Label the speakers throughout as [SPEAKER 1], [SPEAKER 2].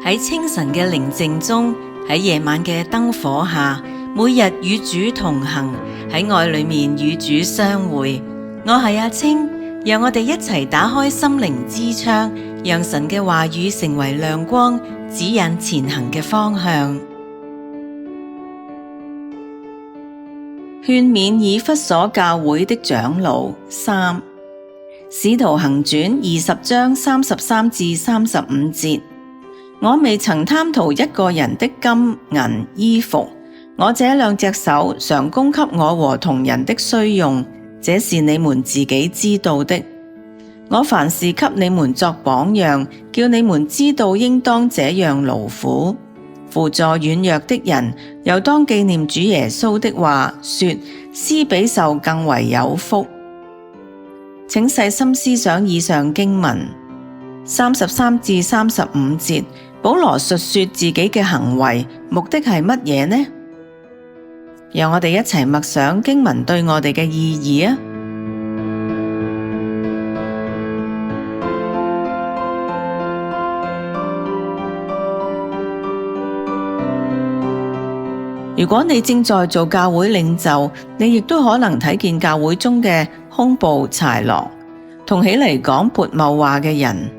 [SPEAKER 1] 喺清晨嘅寧靜中，喺夜晚嘅燈火下，每日與主同行，喺愛裏面與主相會。我係阿青，讓我哋一齊打開心靈之窗，讓神嘅話語成為亮光，指引前行嘅方向。勸勉以弗所教會的長老3，使徒行傳20章33至35節。我未曾貪圖一個人的金銀衣服，我這兩隻手常供給我和同人的需用，這是你們自己知道的。我凡事給你們作榜樣，叫你們知道應當這樣勞苦，扶助軟弱的人，又當紀念主耶穌的話，說施比受更為有福。請細心思想以上經文33至35節。保羅述說自己嘅行為，目的係乜嘢呢？讓我哋一齊默想經文對我哋嘅意義啊！如果你正在做教會領袖，你亦都可能睇見教會中嘅兇暴豺狼，同起嚟講潑謬話嘅人。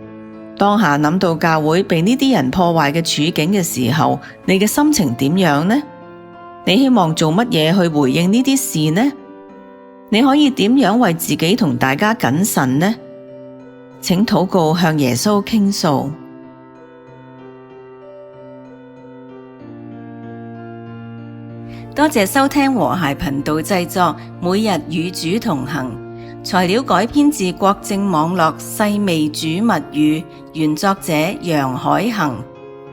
[SPEAKER 1] 當下諗到教會被呢啲人破壞嘅處境嘅時候，你嘅心情點樣呢？你希望做乜嘢去回應呢啲事呢？你可以點樣為自己同大家謹慎呢？請禱告，向耶穌傾訴。多謝收聽和諧頻道製作，每日與主同行。材料改編自國正網絡細味煮物語，原作者楊海恒。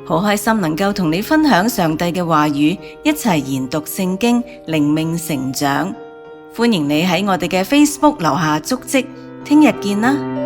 [SPEAKER 1] 好開心能夠同你分享上帝嘅話語，一齊研讀聖經，靈命成長。歡迎你喺我哋嘅 Facebook 留下足跡，聽日見啦！